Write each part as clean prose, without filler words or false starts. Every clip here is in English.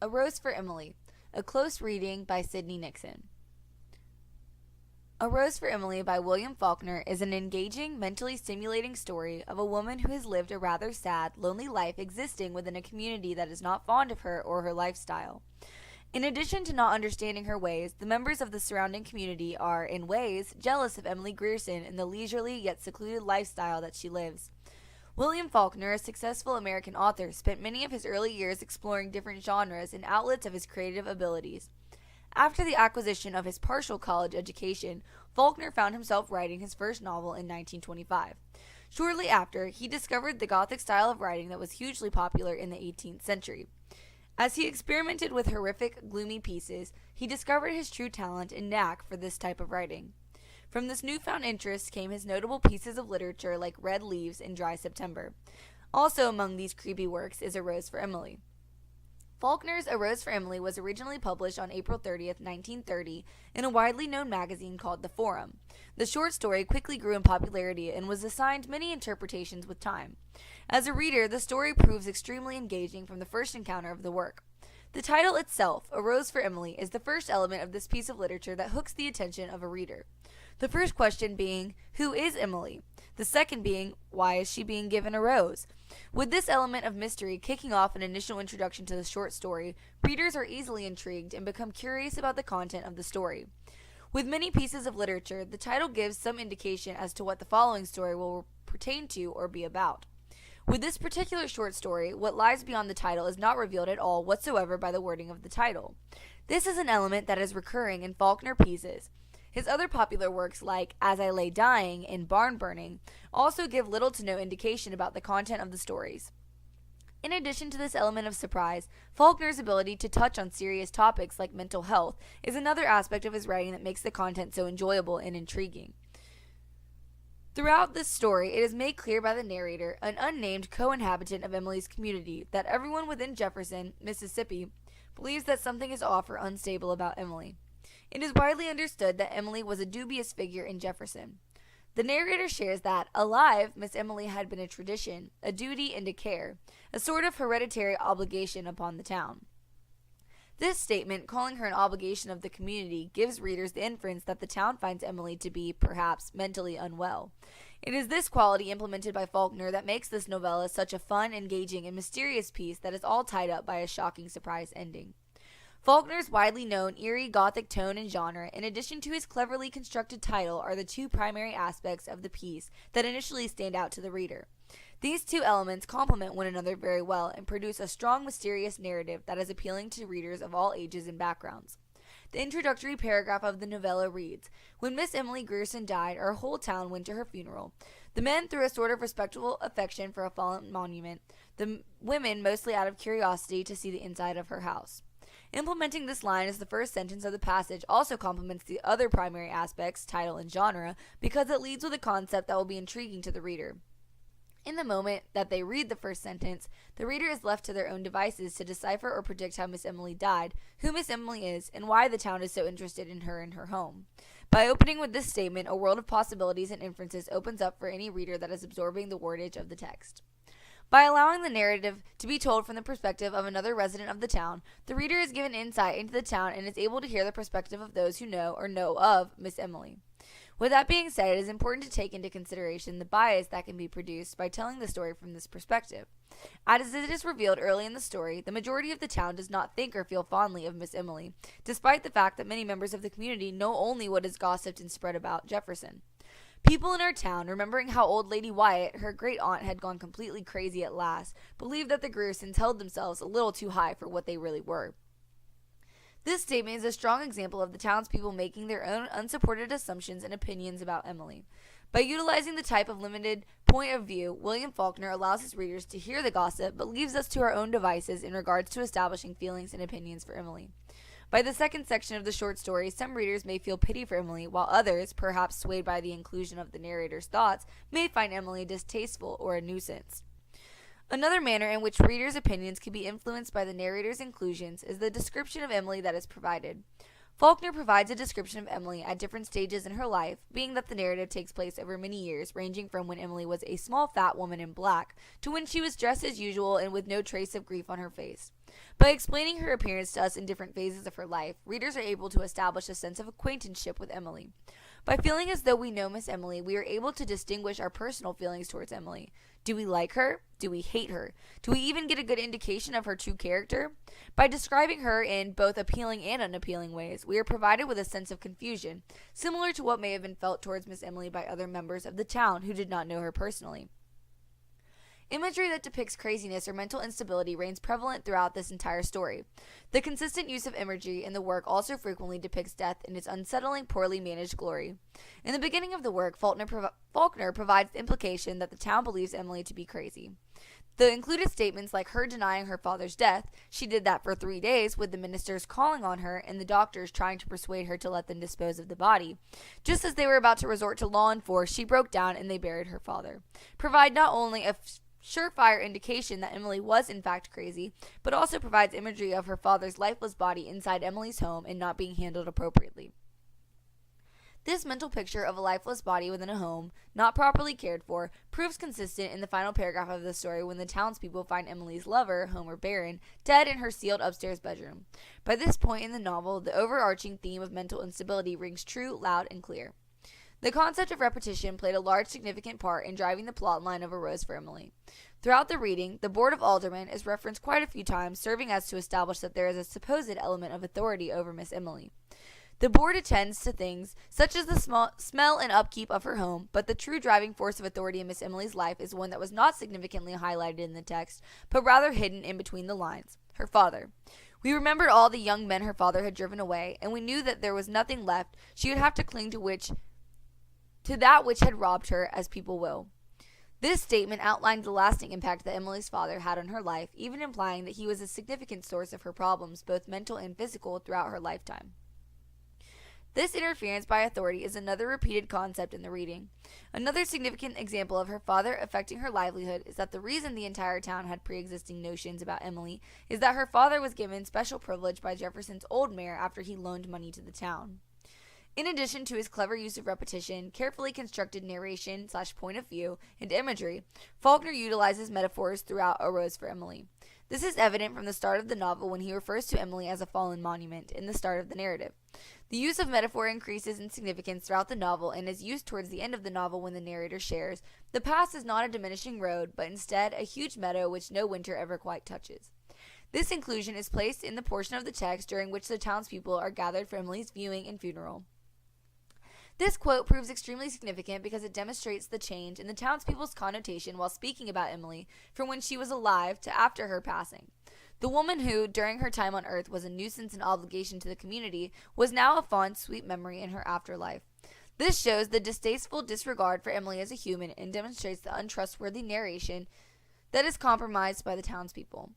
A Rose for Emily, a close reading by Sydney Nixon. A Rose for Emily by William Faulkner is an engaging, mentally stimulating story of a woman who has lived a rather sad, lonely life existing within a community that is not fond of her or her lifestyle. In addition to not understanding her ways, the members of the surrounding community are, in ways, jealous of Emily Grierson and the leisurely yet secluded lifestyle that she lives. William Faulkner, a successful American author, spent many of his early years exploring different genres and outlets of his creative abilities. After the acquisition of his partial college education, Faulkner found himself writing his first novel in 1925. Shortly after, he discovered the Gothic style of writing that was hugely popular in the 18th century. As he experimented with horrific, gloomy pieces, he discovered his true talent and knack for this type of writing. From this newfound interest came his notable pieces of literature like Red Leaves and Dry September. Also among these creepy works is A Rose for Emily. Faulkner's A Rose for Emily was originally published on April 30th, 1930, in a widely known magazine called The Forum. The short story quickly grew in popularity and was assigned many interpretations with time. As a reader, the story proves extremely engaging from the first encounter of the work. The title itself, A Rose for Emily, is the first element of this piece of literature that hooks the attention of a reader. The first question being, who is Emily? The second being, why is she being given a rose? With this element of mystery kicking off an initial introduction to the short story, readers are easily intrigued and become curious about the content of the story. With many pieces of literature, the title gives some indication as to what the following story will pertain to or be about. With this particular short story, what lies beyond the title is not revealed at all whatsoever by the wording of the title. This is an element that is recurring in Faulkner pieces. His other popular works like As I Lay Dying and Barn Burning also give little to no indication about the content of the stories. In addition to this element of surprise, Faulkner's ability to touch on serious topics like mental health is another aspect of his writing that makes the content so enjoyable and intriguing. Throughout this story, it is made clear by the narrator, an unnamed co-inhabitant of Emily's community, that everyone within Jefferson, Mississippi, believes that something is off or unstable about Emily. It is widely understood that Emily was a dubious figure in Jefferson. The narrator shares that, alive, Miss Emily had been a tradition, a duty, and a care, a sort of hereditary obligation upon the town. This statement, calling her an obligation of the community, gives readers the inference that the town finds Emily to be, perhaps, mentally unwell. It is this quality implemented by Faulkner that makes this novella such a fun, engaging, and mysterious piece that is all tied up by a shocking surprise ending. Faulkner's widely known eerie Gothic tone and genre, in addition to his cleverly constructed title, are the two primary aspects of the piece that initially stand out to the reader. These two elements complement one another very well and produce a strong, mysterious narrative that is appealing to readers of all ages and backgrounds. The introductory paragraph of the novella reads, "When Miss Emily Grierson died, our whole town went to her funeral. The men through a sort of respectful affection for a fallen monument, the women mostly out of curiosity to see the inside of her house." Implementing this line as the first sentence of the passage also complements the other primary aspects, title and genre, because it leads with a concept that will be intriguing to the reader. In the moment that they read the first sentence, the reader is left to their own devices to decipher or predict how Miss Emily died, who Miss Emily is, and why the town is so interested in her and her home. By opening with this statement, a world of possibilities and inferences opens up for any reader that is absorbing the wordage of the text. By allowing the narrative to be told from the perspective of another resident of the town, the reader is given insight into the town and is able to hear the perspective of those who know or know of Miss Emily. With that being said, it is important to take into consideration the bias that can be produced by telling the story from this perspective. As it is revealed early in the story, the majority of the town does not think or feel fondly of Miss Emily, despite the fact that many members of the community know only what is gossiped and spread about Jefferson. People in our town, remembering how old Lady Wyatt, her great-aunt, had gone completely crazy at last, believed that the Griersons held themselves a little too high for what they really were. This statement is a strong example of the townspeople making their own unsupported assumptions and opinions about Emily. By utilizing the type of limited point of view, William Faulkner allows his readers to hear the gossip, but leaves us to our own devices in regards to establishing feelings and opinions for Emily. By the second section of the short story, some readers may feel pity for Emily, while others, perhaps swayed by the inclusion of the narrator's thoughts, may find Emily distasteful or a nuisance. Another manner in which readers' opinions can be influenced by the narrator's inclusions is the description of Emily that is provided. Faulkner provides a description of Emily at different stages in her life, being that the narrative takes place over many years, ranging from when Emily was a small fat woman in black to when she was dressed as usual and with no trace of grief on her face. By explaining her appearance to us in different phases of her life, readers are able to establish a sense of acquaintanceship with Emily. By feeling as though we know Miss Emily, we are able to distinguish our personal feelings towards Emily. Do we like her? Do we hate her? Do we even get a good indication of her true character? By describing her in both appealing and unappealing ways, we are provided with a sense of confusion, similar to what may have been felt towards Miss Emily by other members of the town who did not know her personally. Imagery that depicts craziness or mental instability reigns prevalent throughout this entire story. The consistent use of imagery in the work also frequently depicts death in its unsettling, poorly managed glory. In the beginning of the work, Faulkner provides the implication that the town believes Emily to be crazy. The included statements like her denying her father's death, she did that for 3 days, with the ministers calling on her and the doctors trying to persuade her to let them dispose of the body. Just as they were about to resort to law and force, she broke down and they buried her father. Provide not only a surefire indication that Emily was in fact crazy, but also provides imagery of her father's lifeless body inside Emily's home and not being handled appropriately. This mental picture of a lifeless body within a home, not properly cared for, proves consistent in the final paragraph of the story when the townspeople find Emily's lover, Homer Barron, dead in her sealed upstairs bedroom. By this point in the novel, the overarching theme of mental instability rings true, loud, and clear. The concept of repetition played a large significant part in driving the plotline of A Rose for Emily. Throughout the reading, the Board of Aldermen is referenced quite a few times, serving as to establish that there is a supposed element of authority over Miss Emily. The board attends to things such as the smell and upkeep of her home, but the true driving force of authority in Miss Emily's life is one that was not significantly highlighted in the text, but rather hidden in between the lines: her father. We remembered all the young men her father had driven away, and we knew that there was nothing left. She would have to cling to that which had robbed her, as people will. This statement outlined the lasting impact that Emily's father had on her life, even implying that he was a significant source of her problems, both mental and physical, throughout her lifetime. This interference by authority is another repeated concept in the reading. Another significant example of her father affecting her livelihood is that the reason the entire town had pre-existing notions about Emily is that her father was given special privilege by Jefferson's old mayor after he loaned money to the town. In addition to his clever use of repetition, carefully constructed narration / point of view, and imagery, Faulkner utilizes metaphors throughout A Rose for Emily. This is evident from the start of the novel when he refers to Emily as a fallen monument in the start of the narrative. The use of metaphor increases in significance throughout the novel and is used towards the end of the novel when the narrator shares, the past is not a diminishing road, but instead a huge meadow which no winter ever quite touches. This inclusion is placed in the portion of the text during which the townspeople are gathered for Emily's viewing and funeral. This quote proves extremely significant because it demonstrates the change in the townspeople's connotation while speaking about Emily from when she was alive to after her passing. The woman who, during her time on earth, was a nuisance and obligation to the community was now a fond, sweet memory in her afterlife. This shows the distasteful disregard for Emily as a human and demonstrates the untrustworthy narration that is compromised by the townspeople.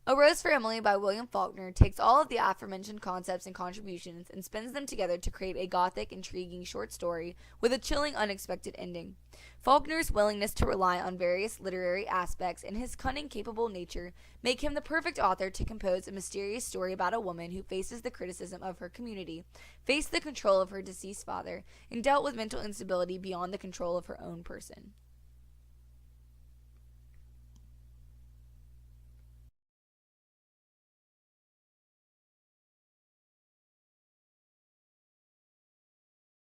A Rose for Emily by William Faulkner takes all of the aforementioned concepts and contributions and spins them together to create a gothic, intriguing short story with a chilling, unexpected ending. Faulkner's willingness to rely on various literary aspects and his cunning, capable nature make him the perfect author to compose a mysterious story about a woman who faces the criticism of her community, faced the control of her deceased father, and dealt with mental instability beyond the control of her own person.